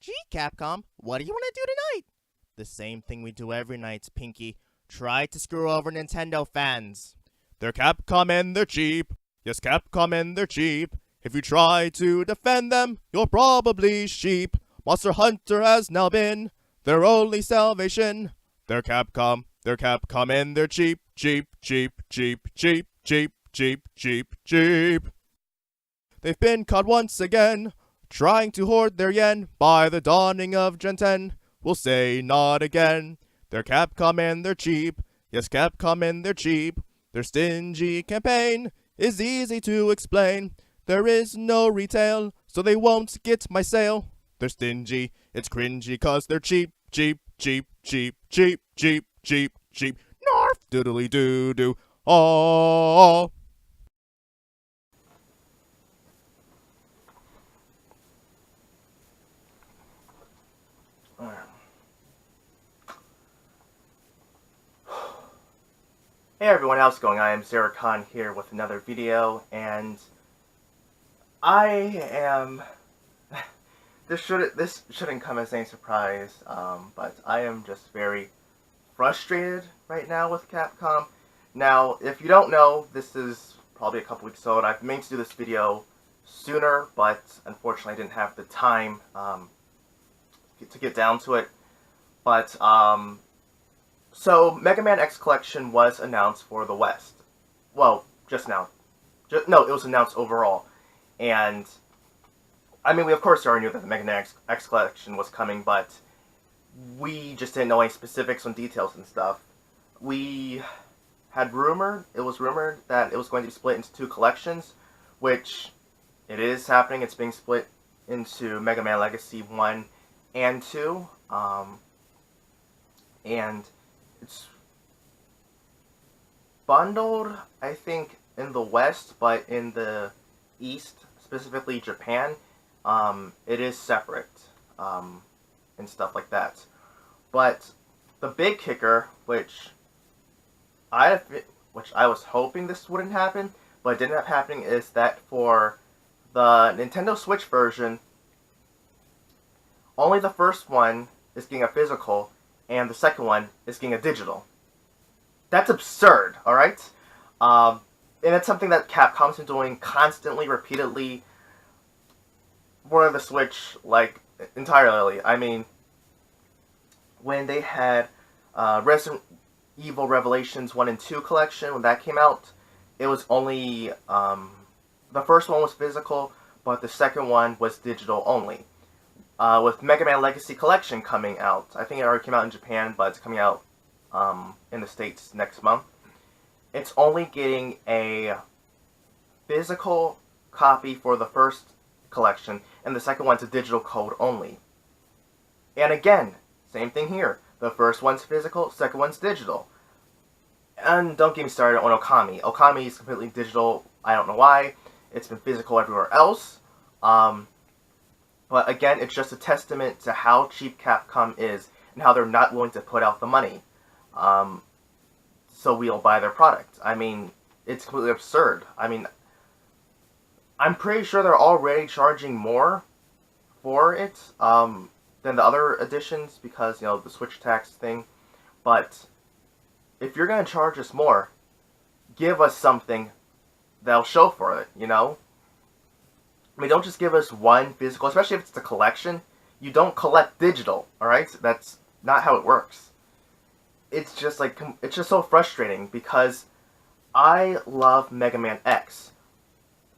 Gee, Capcom, what do you want to do tonight? The same thing we do every night, Pinky. Try to screw over Nintendo fans. They're Capcom and they're cheap. Yes, Capcom and they're cheap. If you try to defend them, you're probably sheep. Monster Hunter has now been their only salvation. They're Capcom and they're cheap, cheap, cheap, cheap, cheap, cheap, cheap, cheap, cheap. They've been caught once again, trying to hoard their yen. By the dawning of Gen 10, we'll say not again. They're Capcom and they're cheap. Yes, Capcom and they're cheap. Their stingy campaign is easy to explain. There is no retail, so they won't get my sale. They're stingy, it's cringy, cause they're cheap, cheap, cheap, cheap, cheap, cheap, cheap, cheap. Narf, doodly doo doo. Oh. Hey everyone, how's it going? I iamxeracon here with another video, and I am... This shouldn't come as any surprise, but I am just very frustrated right now with Capcom. Now, if you don't know, this is probably a couple weeks old. I've meant to do this video sooner, but unfortunately I didn't have the time to get down to it. But, so Mega Man X Collection was announced for the West. Well, just now. No, it was announced overall. And, I mean, we of course already knew that the Mega Man X Collection was coming, but we just didn't know any specifics on details and stuff. It was rumored that it was going to be split into two collections, which it is happening. It's being split into Mega Man Legacy 1 and 2. And it's bundled, I think, in the West, but in the East, specifically Japan, it is separate, and stuff like that. But the big kicker, which I was hoping this wouldn't happen, but it did end up happening, is that for the Nintendo Switch version, only the first one is getting a physical, and the second one is getting a digital. That's absurd, alright? And it's something that Capcom's been doing constantly, repeatedly, for the Switch, like, entirely. I mean, when they had Resident Evil Revelations 1 and 2 collection, when that came out, it was only, the first one was physical, but the second one was digital only. With Mega Man Legacy Collection coming out, I think it already came out in Japan, but it's coming out in the States next month. It's only getting a physical copy for the first collection, and the second one's a digital code only. And again, same thing here. The first one's physical, second one's digital. And don't get me started on Okami. Okami is completely digital. I don't know why. It's been physical everywhere else. But again, it's just a testament to how cheap Capcom is and how they're not willing to put out the money. So we'll buy their product. I mean, it's completely absurd. I mean, I'm pretty sure they're already charging more for it than the other editions because, you know, the Switch tax thing. But if you're going to charge us more, give us something that'll show for it, you know? I mean, don't just give us one physical, especially if it's the collection. You don't collect digital, alright? That's not how it works. It's just like, it's just so frustrating because I love Mega Man X.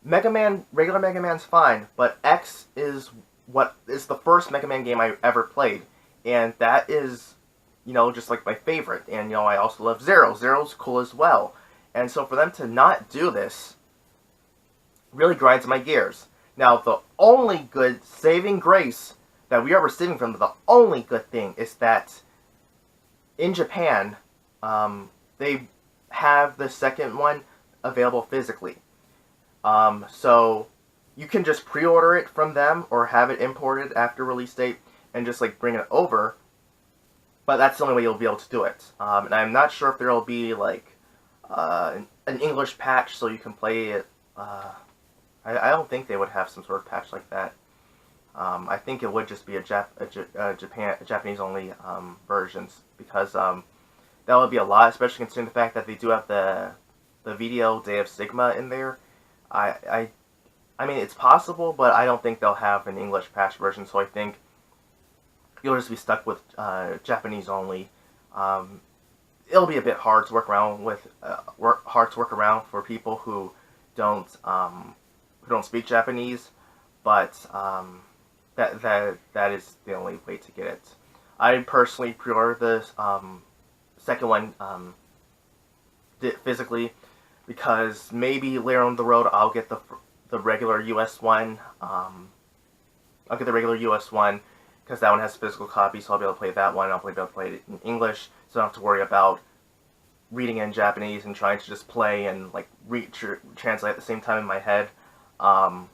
Regular Mega Man's fine, but X is the first Mega Man game I ever played. And that is, you know, just like my favorite. And, you know, I also love Zero. Zero's cool as well. And so for them to not do this really grinds my gears. Now, the only good saving grace that we are receiving from the only good thing is that in Japan, they have the second one available physically. So you can just pre-order it from them or have it imported after release date and just like bring it over. But that's the only way you'll be able to do it. And I'm not sure if there will be like an English patch so you can play it. I don't think they would have some sort of patch like that. I think it would just be a Japanese only versions, because that would be a lot, especially considering the fact that they do have the video Day of Sigma in there. I, I I mean, it's possible, but I don't think they'll have an English patch version, so I think you'll just be stuck with Japanese only. Um, it'll be a bit hard to work around with, hard to work around for people who don't speak Japanese, but that is the only way to get it. I personally pre-ordered the second one physically, because maybe later on the road I'll get the regular US one. I'll get the regular US one because that one has a physical copy, so I'll be able to play that one. I'll be able to play it in English, so I don't have to worry about reading in Japanese and trying to just play and like translate at the same time in my head. So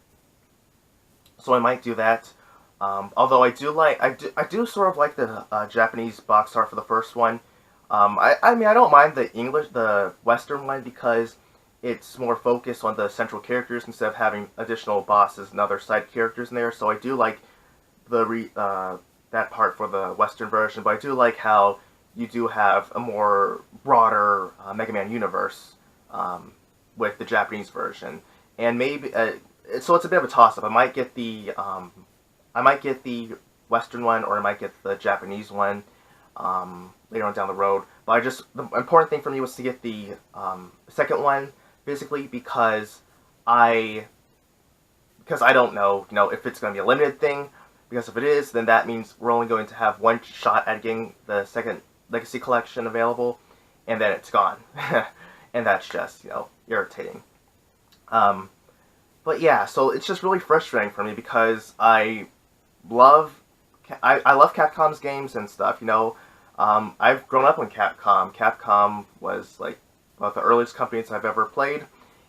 I might do that. Although I do sort of like the Japanese box art for the first one. I mean, I don't mind the Western one, because it's more focused on the central characters instead of having additional bosses and other side characters in there. So I do like that part for the Western version, but I do like how you do have a more broader Mega Man universe with the Japanese version, and maybe so it's a bit of a toss-up. I might get the Western one, or I might get the Japanese one later on down the road. But the important thing for me was to get the second one, basically because I don't know, if it's going to be a limited thing. Because if it is, then that means we're only going to have one shot at getting the second Legacy Collection available, and then it's gone. And that's just, irritating. But yeah, so it's just really frustrating for me, because I love Capcom's games and stuff, I've grown up on Capcom. Capcom was like one of the earliest companies I've ever played,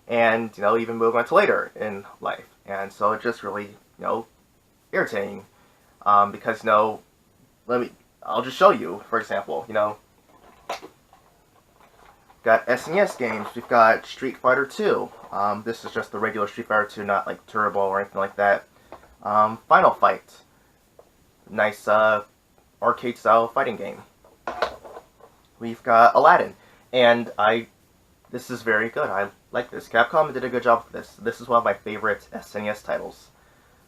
and, even moving on to later in life. And so it's just really, irritating. Because, I'll just show you, for example, got SNES games. We've got Street Fighter 2. This is just the regular Street Fighter 2, not like Turbo or anything like that. Final Fight. Nice arcade-style fighting game. We've got Aladdin. And this is very good. I like this. Capcom did a good job with this. This is one of my favorite SNES titles.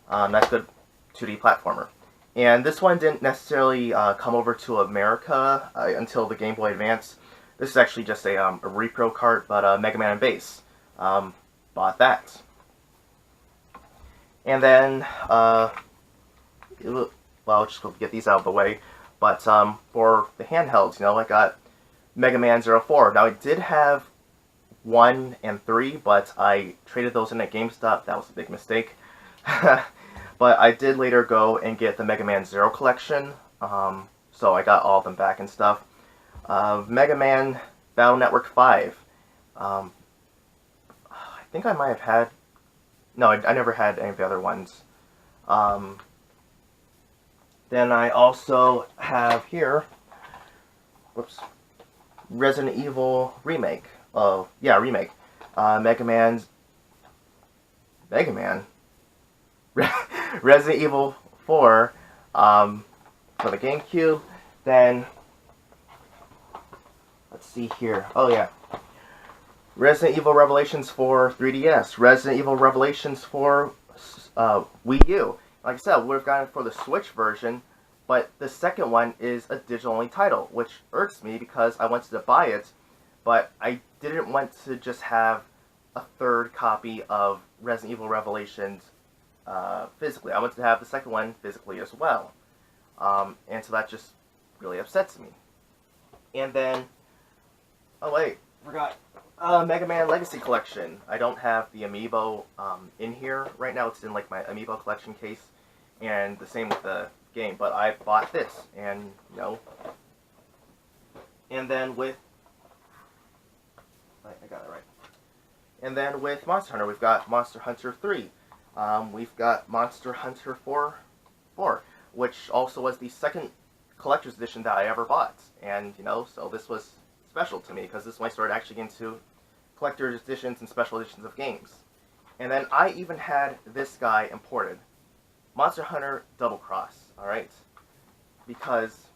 That's good 2D platformer. And this one didn't necessarily come over to America until the Game Boy Advance. This is actually just a repro cart, but Mega Man and Bass. Bought that. And then, well, I'll just go get these out of the way. But for the handhelds, I got Mega Man 04. Now, I did have 1 and 3, but I traded those in at GameStop. That was a big mistake. But I did later go and get the Mega Man 0 collection, so I got all of them back and stuff. Mega Man Battle Network 5. I think I might have had... No, I never had any of the other ones. Then I also have here... Whoops. Resident Evil Remake. Oh, yeah, Remake. Mega Man... Resident Evil 4 for the GameCube. Then, let's see here. Oh yeah, Resident Evil Revelations for 3DS. Resident Evil Revelations for Wii U. Like I said, we would have gotten it for the Switch version, but the second one is a digital-only title, which irks me because I wanted to buy it, but I didn't want to just have a third copy of Resident Evil Revelations physically. I wanted to have the second one physically as well. And so that just really upsets me. And then, oh wait, forgot, Mega Man Legacy Collection. I don't have the amiibo in here right now. It's in like my amiibo collection case, and the same with the game. But I bought this, and and then with, I got it right. And then with Monster Hunter, we've got Monster Hunter 3. We've got Monster Hunter 4, which also was the second collector's edition that I ever bought. And, so this was special to me, because this is when I started actually getting into collector's editions and special editions of games. And then I even had this guy imported. Monster Hunter Double Cross, alright? Because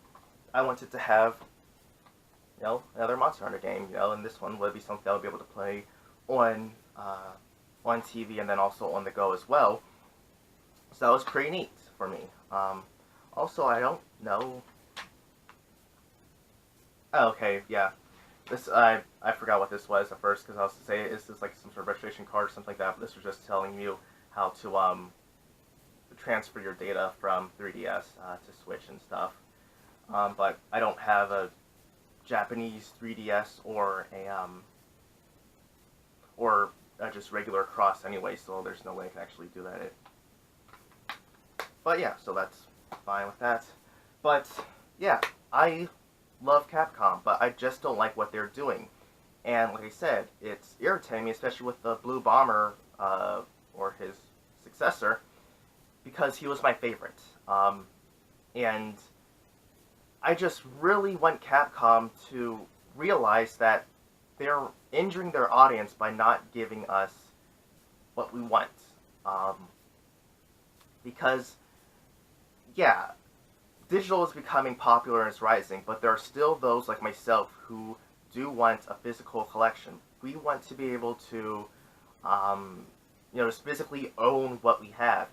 I wanted to have, another Monster Hunter game, and this one would be something I would be able to play on TV and then also on the go as well. So that was pretty neat for me. Also, I don't know. Oh, okay, yeah. This I forgot what this was at first because I was to say is this like some sort of registration card or something like that. But this was just telling you how to transfer your data from 3DS to Switch and stuff. But I don't have a Japanese 3DS or a just regular cross anyway, so there's no way I can actually do that. But yeah, so that's fine with that. But yeah, I love Capcom, but I just don't like what they're doing. And like I said, it's irritating me, especially with the Blue Bomber, or his successor, because he was my favorite. And I just really want Capcom to realize that they're injuring their audience by not giving us what we want. Because, yeah, digital is becoming popular and it's rising, but there are still those like myself who do want a physical collection. We want to be able to, just physically own what we have,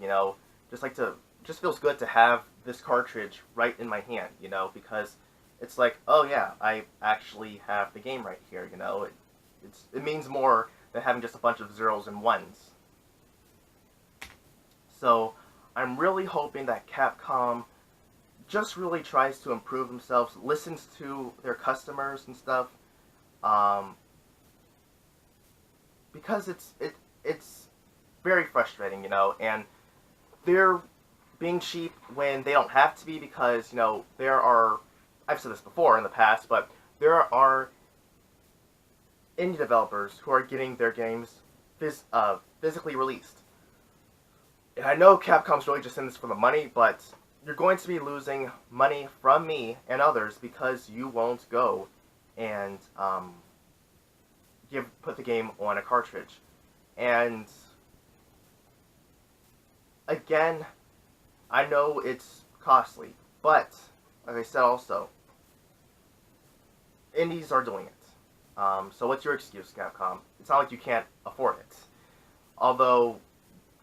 just feels good to have this cartridge right in my hand, because it's like, oh yeah, I actually have the game right here, it means more than having just a bunch of zeros and ones. So, I'm really hoping that Capcom just really tries to improve themselves, listens to their customers and stuff, because it's very frustrating, and they're being cheap when they don't have to be because, there are, I've said this before in the past, but there are indie developers who are getting their games physically released. And I know Capcom's really just in this for the money, but you're going to be losing money from me and others because you won't go and put the game on a cartridge. And again, I know it's costly, but like I said also, indies are doing it. So what's your excuse, Capcom? It's not like you can't afford it. Although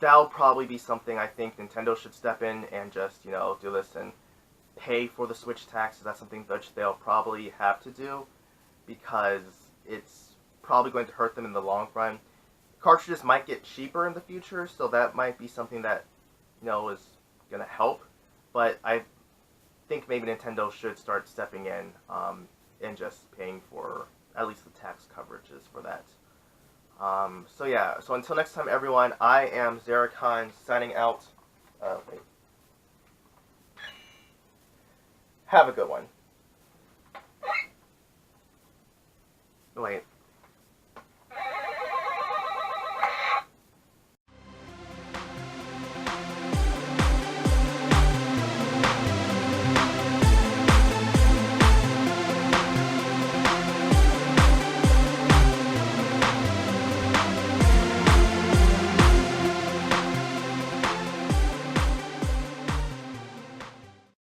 that'll probably be something I think Nintendo should step in and just, do this and pay for the Switch tax. That's something that they'll probably have to do because it's probably going to hurt them in the long run. Cartridges might get cheaper in the future, so that might be something that, is going to help. But I think maybe Nintendo should start stepping in and just paying for at least the tax coverages for that. So yeah, so until next time everyone, I am Xeracon signing out. Wait. Have a good one. Wait.